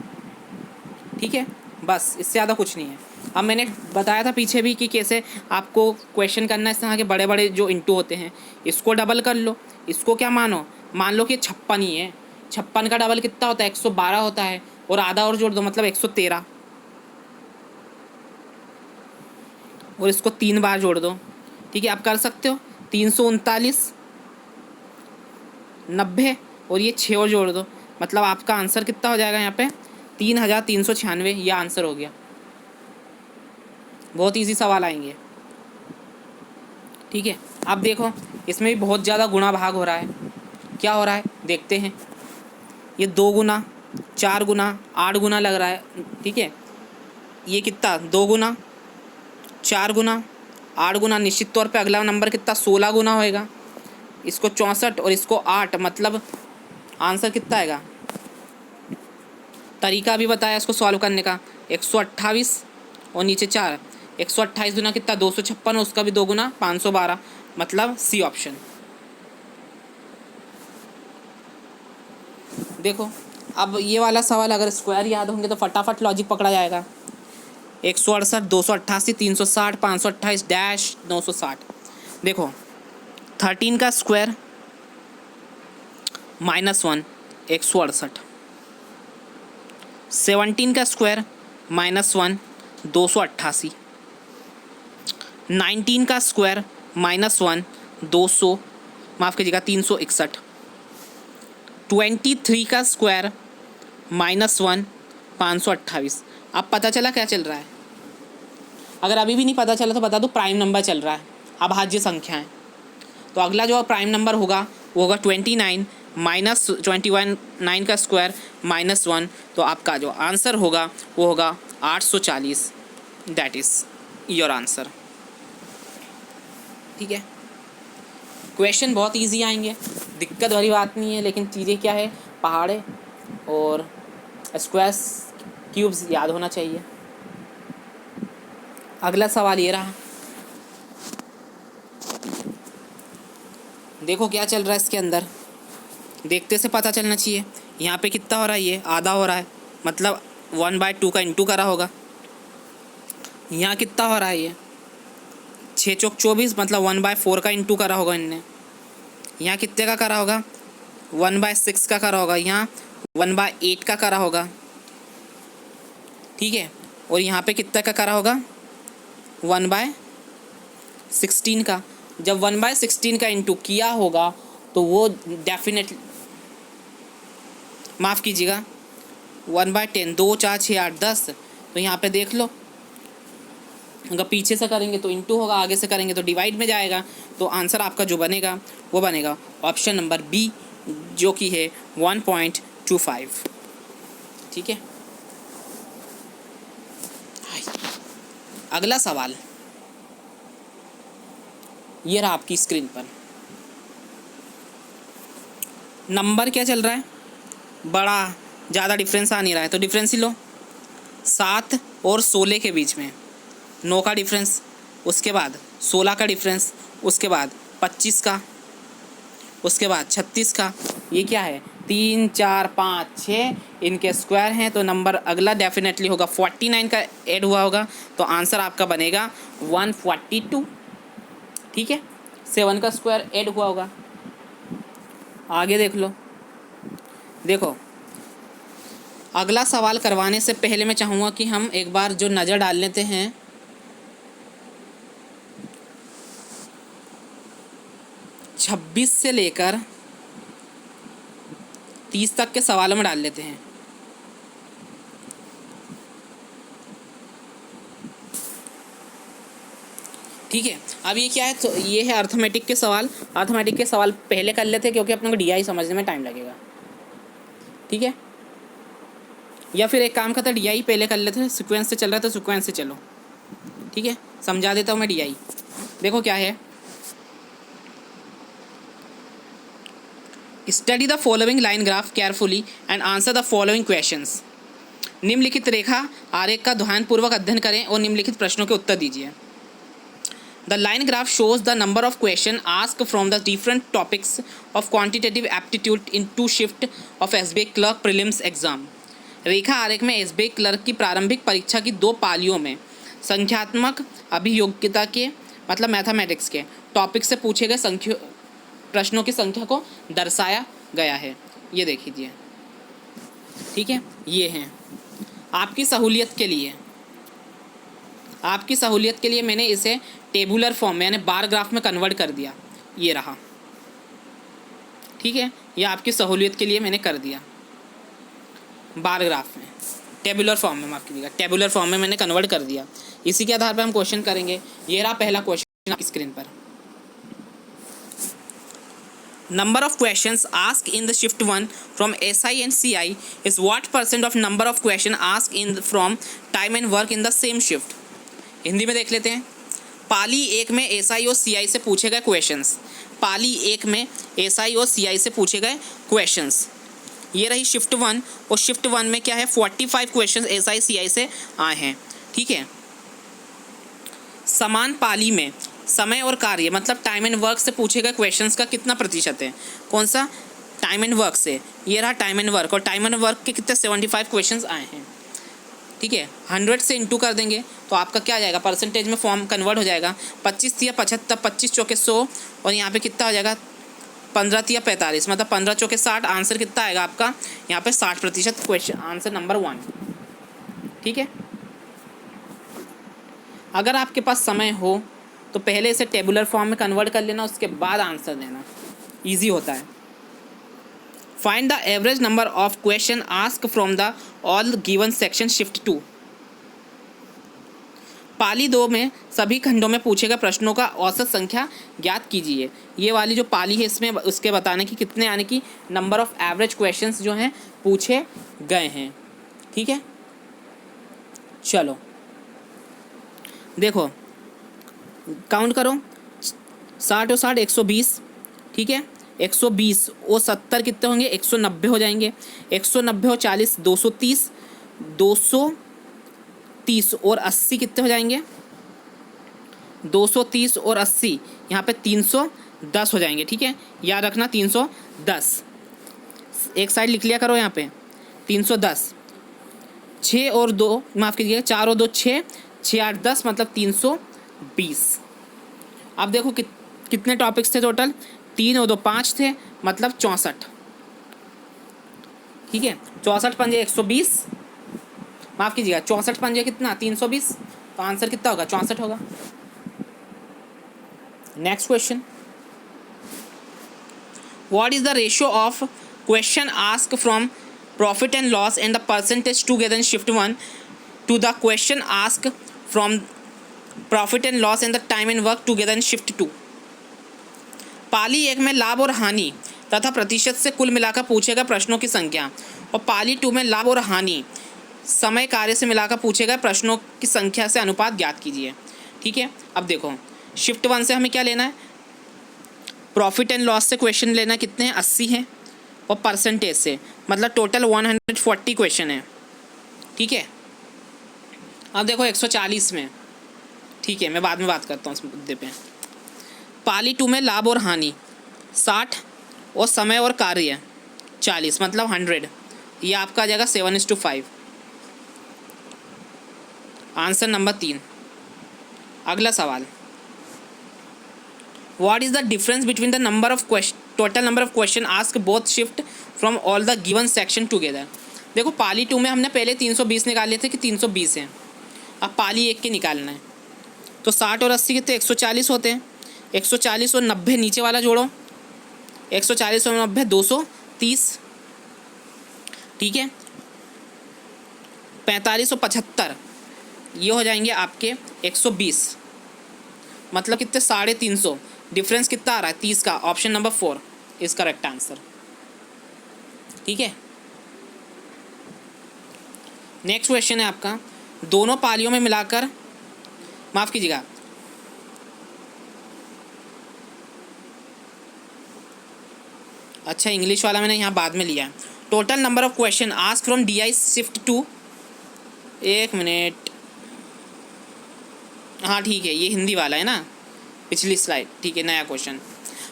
ठीक है, बस इससे ज़्यादा कुछ नहीं है। अब मैंने बताया था पीछे भी कि कैसे आपको क्वेश्चन करना है। इस तरह के बड़े बड़े जो इंटू होते हैं इसको डबल कर लो। इसको क्या मानो, मान लो कि 56 ही है, 56 का डबल कितना होता है 112 होता है, और आधा और जोड़ दो मतलब 113, और इसको 3 बार जोड़ दो। ठीक है, आप कर सकते हो 339 90 और ये 6 और जोड़ दो, मतलब आपका आंसर कितना हो जाएगा यहाँ पे 3396। ये आंसर हो गया। बहुत इजी सवाल आएंगे। ठीक है, अब देखो इसमें भी बहुत ज़्यादा गुणा भाग हो रहा है। क्या हो रहा है देखते हैं। ये 2 गुना 4 गुना 8 गुना लग रहा है। ठीक है, ये कितना 2 गुना 4 गुना 8 गुना, निश्चित तौर पे अगला नंबर कितना 16 गुना होएगा। इसको 64 और इसको 8, मतलब आंसर कितना आएगा। तरीका भी बताया इसको सॉल्व करने का, 128 और नीचे 4, 128 गुना कितना 256, उसका भी 2 गुना 512, मतलब सी ऑप्शन। देखो अब ये वाला सवाल अगर स्क्वायर याद होंगे तो फटाफट लॉजिक पकड़ा जाएगा। 168 288 360 528 डैश 960। देखो 13 का स्क्वायर -1 168, 17 का स्क्वायर -1 288, 19 का स्क्वायर -1 200, माफ़ कीजिएगा 361, 23 का स्क्वायर -1 528। अब पता चला क्या चल रहा है। अगर अभी भी नहीं पता चला तो बता दो, प्राइम नंबर चल रहा है, अभाज्य संख्या है। तो अगला जो प्राइम नंबर होगा वो होगा 29 माइनस 9 का स्क्वायर -1, तो आपका जो आंसर होगा वो होगा 840। That is your answer. ठीक है, क्वेश्चन बहुत इजी आएंगे, दिक्कत वाली बात नहीं है, लेकिन चीज़ें क्या है, पहाड़े और स्क्वायर्स क्यूब्स याद होना चाहिए। अगला सवाल ये रहा, देखो क्या चल रहा है इसके अंदर, देखते से पता चलना चाहिए। यहाँ पे कितना हो रहा है, ये आधा हो रहा है, मतलब 1/2 का इंटू करा होगा। यहाँ कितना हो रहा है, ये 6 चौक 24, मतलब 1/4 का इंटू करा होगा इनने। यहाँ कितने का करा होगा, 1/6 का करा होगा। यहाँ 1/8 का करा होगा। ठीक है, और यहाँ पे कितना का करा होगा, 1/16 का। जब 1/16 का इंटू किया होगा तो वो डेफिनेटली, माफ़ कीजिएगा 1/10, 2 4 6 8 10। तो यहाँ पे देख लो, अगर पीछे से करेंगे तो इंटू होगा, आगे से करेंगे तो डिवाइड में जाएगा। तो आंसर आपका जो बनेगा वो बनेगा ऑप्शन नंबर बी, जो कि है 1.25। ठीक है, अगला सवाल ये रहा आपकी स्क्रीन पर। नंबर क्या चल रहा है, बड़ा ज़्यादा डिफरेंस आ नहीं रहा है, तो डिफरेंस ही लो। 7 और 16 के बीच में 9 का डिफरेंस, उसके बाद 16 का डिफरेंस, उसके बाद 25 का, उसके बाद 36 का। ये क्या है, 3 4 5 6 इनके स्क्वायर हैं, तो नंबर अगला डेफिनेटली होगा 49 का ऐड हुआ होगा, तो आंसर आपका बनेगा 142। ठीक है, 7 का स्क्वायर ऐड हुआ होगा। आगे देख लो, देखो अगला सवाल करवाने से पहले मैं चाहूँगा कि हम एक बार जो नज़र डाल लेते हैं 26 से लेकर 30 तक के सवालों में डाल लेते हैं। ठीक है। अब ये क्या है, तो ये है अर्थमेटिक के सवाल। अर्थमेटिक के सवाल पहले कर लेते हैं क्योंकि अपने को डीआई समझने में टाइम लगेगा। ठीक है, या फिर एक काम करता है डीआई पहले कर लेते हैं, सीक्वेंस से चल रहा है तो सीक्वेंस से चलो। ठीक है, समझा देता हूँ मैं डीआई। देखो क्या है, study the following line graph carefully and answer the following questions. निम्नलिखित रेखा आरेख का ध्यानपूर्वक अध्ययन करें और निम्नलिखित प्रश्नों के उत्तर दीजिए। The line graph shows the number of questions asked from the different topics of quantitative aptitude in two shift of SBI clerk prelims exam। रेखा आरेख में एसबीआई क्लर्क की प्रारंभिक परीक्षा की 2 पालियों में संख्यात्मक अभियोग्यता के मतलब मैथमेटिक्स के टॉपिक से पूछे गए प्रश्नों की संख्या को दर्शाया गया है। ये देख लीजिए। ठीक है, ये हैं आपकी सहूलियत के लिए मैंने इसे टेबुलर फॉर्म में यानी बार ग्राफ में कन्वर्ट कर दिया। ये रहा। ठीक है, ये आपकी सहूलियत के लिए मैंने कर दिया बार ग्राफ में, टेबुलर फॉर्म में, माफ़ कीजिएगा, टेबुलर फॉर्म में मैंने कन्वर्ट कर दिया। इसी के आधार पर हम क्वेश्चन करेंगे। ये रहा पहला क्वेश्चन आपकी स्क्रीन पर। Number of questions asked in the shift 1 from SI and CI is what % of number of question asked in from time and work in the same shift। Hindi में देख लेते हैं। पाली 1 में SI और CI से पूछे गए क्वेश्चंस। पाली 1 में SI और CI से पूछे गए क्वेश्चंस। ये रही शिफ्ट 1 और शिफ्ट 1 में क्या है 45 क्वेश्चंस SI CI से आए हैं। ठीक है, समान पाली में समय और कार्य मतलब टाइम एंड वर्क से पूछे गए क्वेश्चंस का कितना प्रतिशत है। कौन सा, टाइम एंड वर्क से। ये रहा टाइम एंड वर्क, और टाइम एंड वर्क के कितने 75 क्वेश्चंस आए हैं। ठीक है, 100 से इंटू कर देंगे तो आपका क्या आ जाएगा, परसेंटेज में फॉर्म कन्वर्ट हो जाएगा। 25 या 75, 25 चौके 100 और यहाँ पे कितना हो जाएगा 15 या 45 मतलब 15 चौके 60। आंसर कितना आएगा आपका यहाँ पे 60% क्वेश्चन, आंसर नंबर 1। ठीक है, अगर आपके पास समय हो तो पहले इसे टेबुलर फॉर्म में कन्वर्ट कर लेना, उसके बाद आंसर देना, इजी होता है। Find the average number of question ask from the all given section shift 2। पाली 2 में सभी खंडों में पूछे गए प्रश्नों का औसत संख्या ज्ञात कीजिए। ये वाली जो पाली है इसमें उसके बताने की कितने यानी कि नंबर ऑफ एवरेज क्वेश्चंस जो हैं पूछे गए हैं। ठीक है, चलो देखो काउंट करो, 60 और 60 120। ठीक है, 120 और 70 कितने होंगे 190 हो जाएंगे। 190 और 40 230, 230 और 80 कितने हो जाएंगे 230 और 80 यहाँ पे 310 हो जाएंगे। ठीक है, याद रखना 310, एक साइड लिख लिया करो यहाँ पे 310। 6 और 2 माफ़ कीजिएगा 4 और 2 6, 6 8 10 मतलब 320। अब देखो कितने टॉपिक्स थे टोटल, 3 और 2 5 थे मतलब 64। ठीक है, 64 पंजे 120, माफ़ कीजिएगा 64 पंजे कितना 320, तो आंसर कितना होगा 64 होगा। Next question, what is the ratio of question ask from profit and loss and the percentage together in shift 1 to the question ask from profit and loss and the time and work together in shift 2। पाली 1 में लाभ और हानि तथा प्रतिशत से कुल मिलाकर पूछे गए प्रश्नों की संख्या, और पाली 2 में लाभ और हानि समय कार्य से मिलाकर पूछे गए प्रश्नों की संख्या से अनुपात ज्ञात कीजिए। ठीक है, अब देखो शिफ्ट 1 से हमें क्या लेना है, प्रॉफिट एंड लॉस से क्वेश्चन लेना कितने हैं 80 हैं, और परसेंटेज से मतलब टोटल 140 क्वेश्चन है। ठीक है, अब देखो 140 में, ठीक है मैं बाद में बात करता हूँ इस मुद्दे पे। पाली 2 में लाभ और हानि 60 और समय और कार्य 40 मतलब 100, ये आपका आ जाएगा 7:5, आंसर नंबर 3। अगला सवाल, what is the difference between the number of total number of question ask both shift from all the given section together. देखो पाली 2 में हमने पहले 320 निकाले थे कि 320 हैं, अब पाली 1 के निकालना है तो 60 और 80 कितने 140 होते हैं। 140 और 90 नीचे वाला जोड़ो, 140 और 90 230। ठीक है, 45 और 75 ये हो जाएंगे आपके 120 मतलब कितने 350, डिफरेंस कितना आ रहा है 30 का। Option number 4 is correct answer. ठीक है, नेक्स्ट क्वेश्चन है आपका, दोनों पालियों में मिलाकर, माफ़ कीजिएगा, अच्छा इंग्लिश वाला मैंने यहाँ बाद में लिया। Total number of question ask from D I shift two, एक मिनट, हाँ ठीक है, ये हिंदी वाला है ना, पिछली स्लाइड, ठीक है, नया question.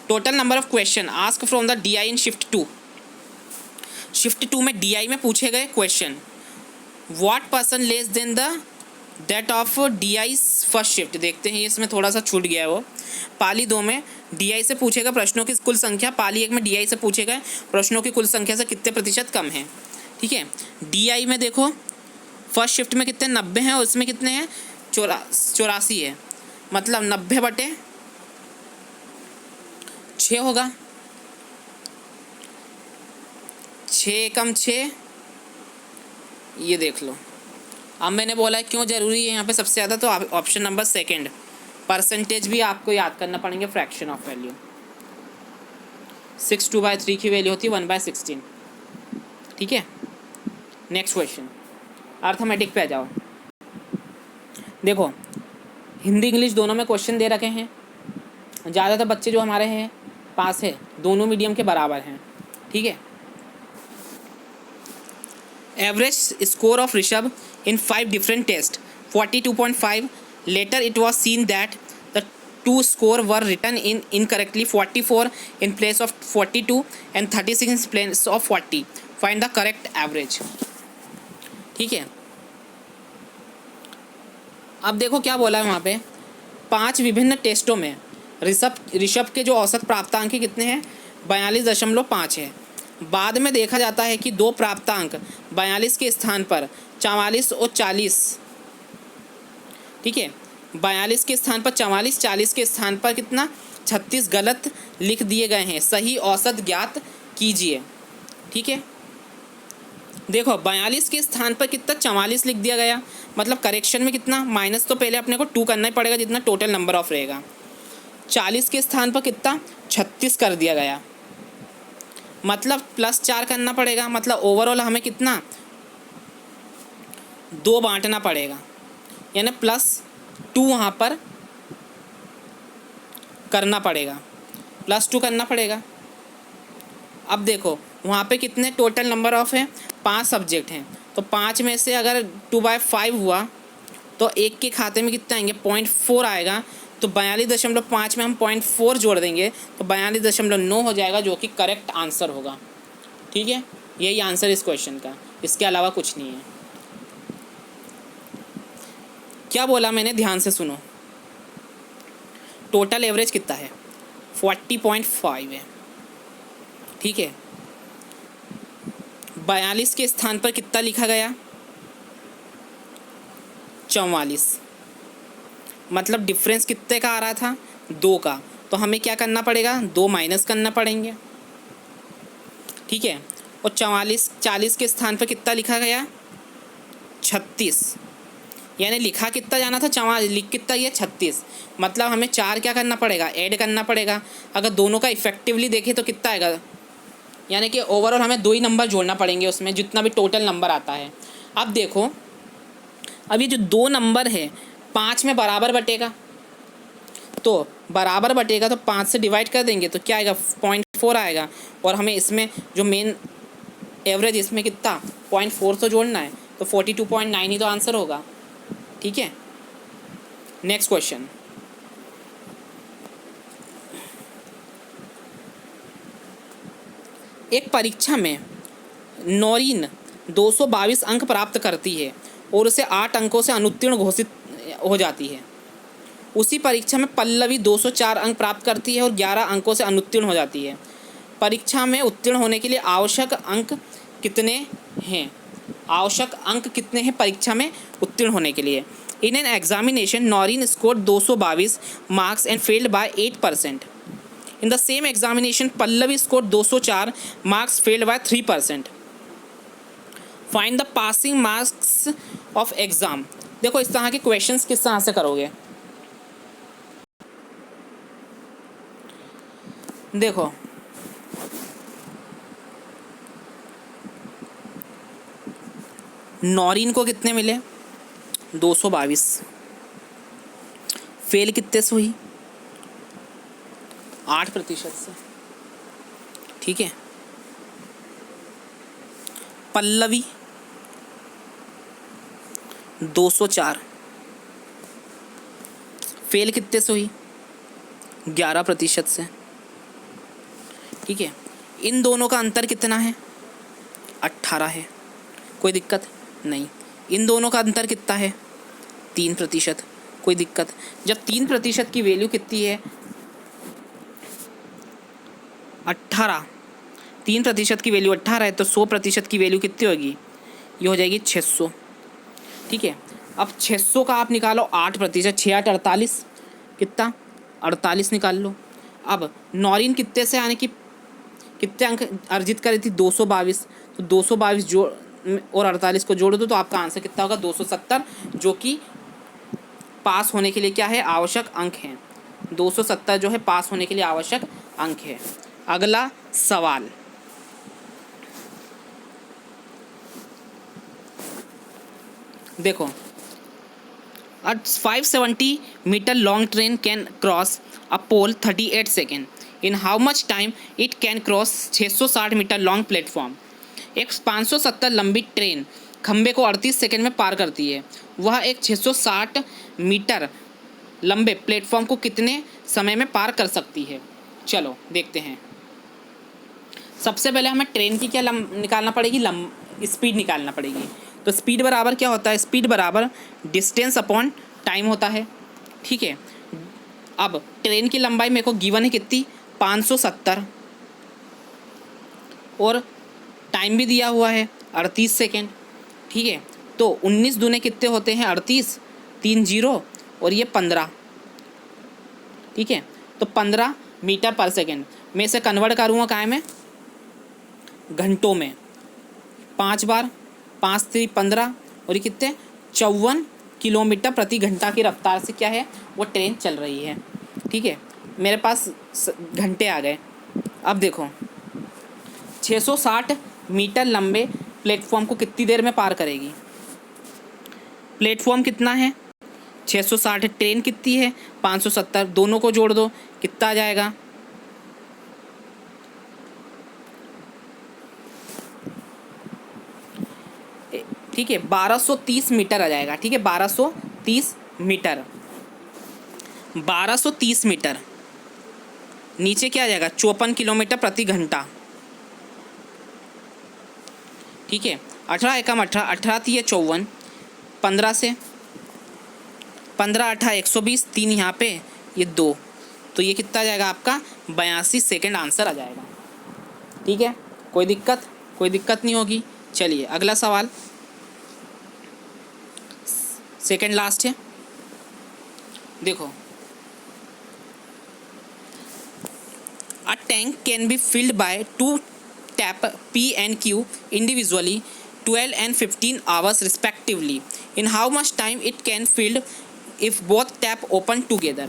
Total number of question ask from the D I in shift two, shift two में डी आई में पूछे गए question, what percent less than the date of D I first shift. देखते हैं, इसमें थोड़ा सा छूट गया है वो। पाली 2 में डी आई से पूछेगा प्रश्नों की कुल संख्या, पाली 1 में डी आई से पूछे गए प्रश्नों की कुल संख्या से कितने प्रतिशत कम है। ठीक है, डी आई में देखो फर्स्ट शिफ्ट में कितने 90 हैं और इसमें कितने हैं 84 है, मतलब 90/6 होगा, 6 कम 6, ये देख लो। अब मैंने बोला है क्यों ज़रूरी है यहाँ पे सबसे ज़्यादा, तो ऑप्शन नंबर 2 परसेंटेज भी आपको याद करना पड़ेंगे, फ्रैक्शन ऑफ वैल्यू। 6 2/3 की वैल्यू होती है 1/16। ठीक है, नेक्स्ट क्वेश्चन, अर्थमेटिक पे आ जाओ। देखो हिंदी इंग्लिश दोनों में क्वेश्चन दे रखे हैं, ज़्यादातर बच्चे जो हमारे हैं पास है दोनों मीडियम के बराबर हैं। ठीक है, average score of Rishabh in 5 different tests 42.5, later it was seen that the 2 scores were written in incorrectly, 44 in place of 42 and 36 in place of 40, find the correct average। ठीक है, अब देखो क्या बोला है वहाँ पे, 5 विभिन्न टेस्टों में ऋषभ के जो औसत प्राप्तांक कितने हैं 42.5 है। बाद में देखा जाता है कि 2 प्राप्तांक 42 के स्थान पर 44 और 40, ठीक है, 42 के स्थान पर 44, 40 के स्थान पर कितना 36 गलत लिख दिए गए हैं, सही औसत ज्ञात कीजिए। ठीक है, देखो 42 के स्थान पर कितना 44 लिख दिया गया, मतलब करेक्शन में कितना माइनस तो पहले अपने को 2 करना ही पड़ेगा जितना टोटल नंबर ऑफ रहेगा। 40 के स्थान पर कितना 36 कर दिया गया, मतलब +4 करना पड़ेगा, मतलब ओवरऑल हमें कितना 2 बांटना पड़ेगा, यानी +2 वहाँ पर करना पड़ेगा, +2 करना पड़ेगा। अब देखो वहाँ पे कितने टोटल नंबर ऑफ है 5 सब्जेक्ट हैं, तो 5 में से अगर 2/5 हुआ तो 1 के खाते में कितना आएंगे 0.4 आएगा, तो 42.5 में हम 0.4 जोड़ देंगे तो 42.9 हो जाएगा, जो कि करेक्ट आंसर होगा। ठीक है, यही आंसर इस क्वेश्चन का, इसके अलावा कुछ नहीं है। क्या बोला मैंने, ध्यान से सुनो। टोटल एवरेज कितना है 40.5 है। ठीक है, 42 के स्थान पर कितना लिखा गया 44, मतलब डिफरेंस कितने का आ रहा था 2 का, तो हमें क्या करना पड़ेगा 2 माइनस करना पड़ेंगे। ठीक है, और 40 के स्थान पर कितना लिखा गया 36, यानी लिखा कितना जाना था 44, लिख कितना गया 36, मतलब हमें 4 क्या करना पड़ेगा ऐड करना पड़ेगा। अगर दोनों का इफेक्टिवली देखें तो कितना आएगा, यानी कि ओवरऑल हमें 2 ही नंबर जोड़ना पड़ेंगे उसमें, जितना भी टोटल नंबर आता है। अब देखो अब ये जो 2 नंबर है 5 में बराबर बटेगा, तो बराबर बटेगा तो 5 से डिवाइड कर देंगे तो क्या आएगा 0.4 आएगा, और हमें इसमें जो मेन एवरेज इसमें कितना 0.4 तो जोड़ना है, तो 42.9 ही तो आंसर होगा। ठीक है, नेक्स्ट क्वेश्चन, एक परीक्षा में नौरीन 222 अंक प्राप्त करती है और उसे 8 अंकों से अनुत्तीर्ण घोषित हो जाती है। उसी परीक्षा में पल्लवी 204 अंक प्राप्त करती है और 11 अंकों से अनुत्तीर्ण हो जाती है। परीक्षा में उत्तीर्ण होने के लिए आवश्यक अंक कितने हैं, आवश्यक अंक कितने हैं परीक्षा में उत्तीर्ण होने के लिए। In an examination Naureen scored 222 marks and failed by 8%। In the same examination Pallavi scored 204 marks failed by 3%। Find the passing marks of exam. देखो इस तरह के क्वेश्चंस किस तरह से करोगे, देखो नॉरिन को कितने मिले, 222। फेल कितने से हुई, 8% से। ठीक है, पल्लवी 204, फेल कितने से हुई, 11% से। ठीक है, इन दोनों का अंतर कितना है, 18 है। कोई दिक्कत नहीं। इन दोनों का अंतर कितना है, 3%। कोई दिक्कत। जब 3% की वैल्यू कितनी है, 18, 3% की वैल्यू 18 है, तो 100% की वैल्यू कितनी होगी, ये हो जाएगी 600। ठीक है, अब 600 का आप निकालो 8%, 6 8 48, कितना, 48 निकाल लो। अब नॉरिन कितने से आने की, कितने अंक अर्जित करी थी, 222। तो 222 जोड़ और 48 को जोड़ दो तो आपका आंसर कितना होगा, 270, जो कि पास होने के लिए क्या है, आवश्यक अंक है। 270 जो है पास होने के लिए आवश्यक अंक है। अगला सवाल, देखो, a 570 meter long train can cross a pole 38 second. In how much time it can cross 660 metre long platform. एक 570 लंबी ट्रेन खंबे को 38 सेकेंड में पार करती है। वह एक 660 मीटर लंबे प्लेटफॉर्म को कितने समय में पार कर सकती है। चलो देखते हैं। सबसे पहले हमें ट्रेन की क्या निकालना पड़ेगी, स्पीड निकालना पड़ेगी। तो स्पीड बराबर क्या होता है, स्पीड बराबर डिस्टेंस अपॉन टाइम होता है। ठीक है, अब ट्रेन की लंबाई मेरे को गिवन है कितनी, 570, और टाइम भी दिया हुआ है 38 सेकेंड। ठीक है, तो 19 दूने कितने होते हैं, 38, 3 0 और ये 15। ठीक है, तो 15 मीटर पर सेकेंड में इसे कन्वर्ट करूँगा काय में, घंटों में। 5 बार 5 3 15 और ये कितने, 54 किलोमीटर प्रति घंटा की रफ्तार से क्या है, वो ट्रेन चल रही है। ठीक है, मेरे पास घंटे आ गए। अब देखो 660 मीटर लंबे प्लेटफॉर्म को कितनी देर में पार करेगी। प्लेटफॉर्म कितना है, 660, ट्रेन कितनी है, 570, दोनों को जोड़ दो कितना आ जाएगा, ठीक है 1230 मीटर आ जाएगा। ठीक है, 1230 मीटर, 1230 मीटर नीचे क्या आ जाएगा, 54 किलोमीटर प्रति घंटा। ठीक है, 18 एकम 18, 18 थी है 54, 15 से 15 18 120, 3 यहाँ पे, ये 2, तो ये कितना आ जाएगा आपका, 82 सेकेंड आंसर आ जाएगा। ठीक है, कोई दिक्कत, कोई दिक्कत नहीं होगी। चलिए अगला सवाल, सेकेंड लास्ट है। देखो, a tank can be filled by 2 tap P and Q individually 12 and 15 hours respectively. In how much time it can filled if both tap open together?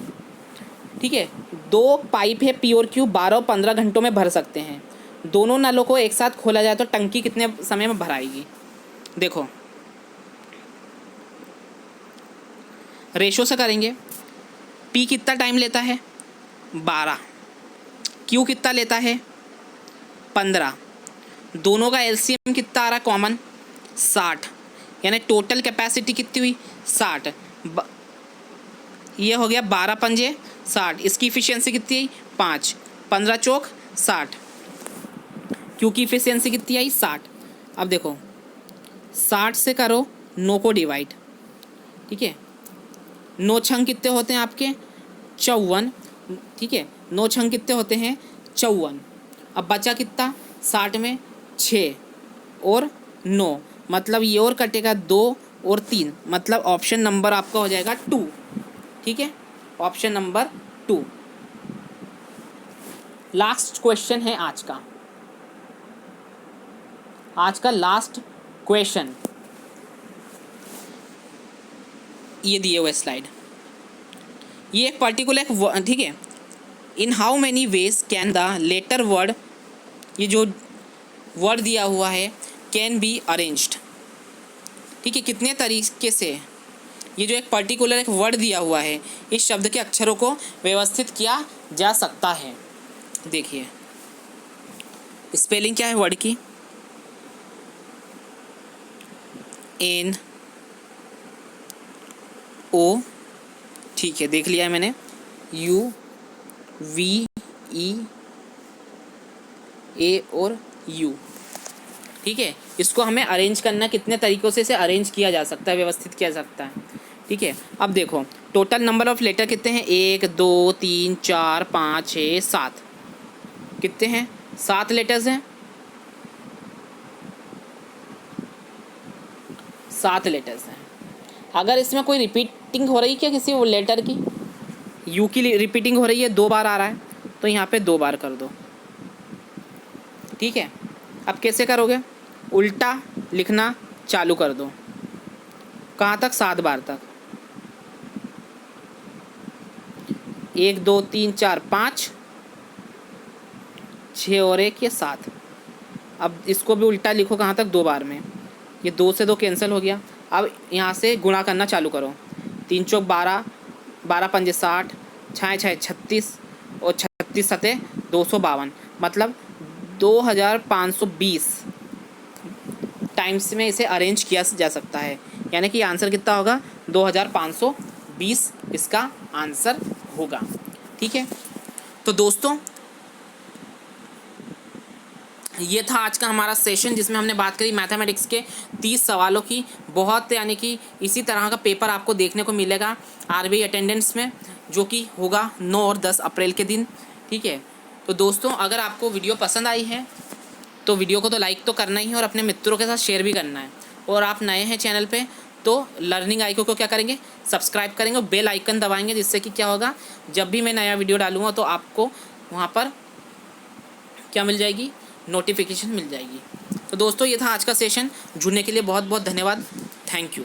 ठीक है, 2 पाइप है P और Q, 12 और 15 घंटों में भर सकते हैं। दोनों नलों को एक साथ खोला जाए तो टंकी कितने समय में भराएगी। देखो रेशो से करेंगे। P कितना टाइम लेता है, 12, Q कितना लेता है, 15, दोनों का एलसीएम कितना आ रहा है कॉमन, 60, यानी टोटल कैपेसिटी कितनी हुई, 60। ये हो गया 12 पंजे 60, इसकी इफिशियंसी कितनी आई, 5, 15 चौक 60, Q की इफिशियंसी कितनी आई, 60। अब देखो 60 से करो 9 को डिवाइड। ठीक है, 9 छंग कितने होते हैं आपके, 54। ठीक है, 9 छंग कितने होते हैं, 54। अब बचा कितना, 60 में 6 और 9, मतलब ये और कटेगा 2 और 3, मतलब ऑप्शन नंबर आपका हो जाएगा 2। ठीक है, ऑप्शन नंबर 2। लास्ट क्वेश्चन है आज का लास्ट क्वेश्चन, ये दिए हुए स्लाइड। ये एक पर्टिकुलर, ठीक है, in how many ways can the letter word, ये जो वर्ड दिया हुआ है कैन बी अरेंज्ड, ठीक है, कितने तरीके से ये जो एक पर्टिकुलर एक वर्ड दिया हुआ है इस शब्द के अक्षरों को व्यवस्थित किया जा सकता है। देखिए स्पेलिंग क्या है वर्ड की, एन ओ, ठीक है देख लिया है मैंने, यू वी ई ए और यू, ठीक है। इसको हमें अरेंज करना, कितने तरीक़ों से इसे अरेंज किया जा सकता है, व्यवस्थित किया जा सकता है, ठीक है। अब देखो टोटल नंबर ऑफ लेटर कितने हैं, 1 2 3 4 5 6 7, कितने हैं, 7 लेटर्स हैं, 7 लेटर्स हैं। अगर इसमें कोई रिपीटिंग हो रही है क्या किसी वो लेटर की, यू की रिपीटिंग हो रही है, 2 बार आ रहा है, तो यहाँ पे 2 बार कर दो, ठीक है। अब कैसे करोगे, उल्टा लिखना चालू कर दो, कहाँ तक, 7 बार तक, 1 2 3 4 5 6 और 1 ये 7। अब इसको भी उल्टा लिखो, कहाँ तक, 2 बार में, ये 2 से 2 कैंसिल हो गया। अब यहाँ से गुणा करना चालू करो, 3 चौक 12, 12 पंजे 60, 6 6 36 और 36 सते 252, मतलब 2520 टाइम्स में इसे अरेंज किया जा सकता है। यानी कि आंसर कितना होगा, 2520 इसका आंसर होगा, ठीक है। तो दोस्तों ये था आज का हमारा सेशन जिसमें हमने बात करी मैथमेटिक्स के 30 सवालों की। बहुत यानी कि इसी तरह का पेपर आपको देखने को मिलेगा आरबीआई अटेंडेंस में, जो कि होगा 9 और 10 अप्रैल के दिन, ठीक है। तो दोस्तों अगर आपको वीडियो पसंद आई है तो वीडियो को तो लाइक तो करना ही है और अपने मित्रों के साथ शेयर भी करना है। और आप नए हैं चैनल पे तो लर्निंग आइकन को क्या करेंगे, सब्सक्राइब करेंगे और बेल आइकन दबाएंगे, जिससे कि क्या होगा, जब भी मैं नया वीडियो डालूँगा तो आपको वहाँ पर क्या मिल जाएगी, नोटिफिकेशन मिल जाएगी। तो दोस्तों ये था आज का सेशन, जुड़ने के लिए बहुत बहुत धन्यवाद, थैंक यू।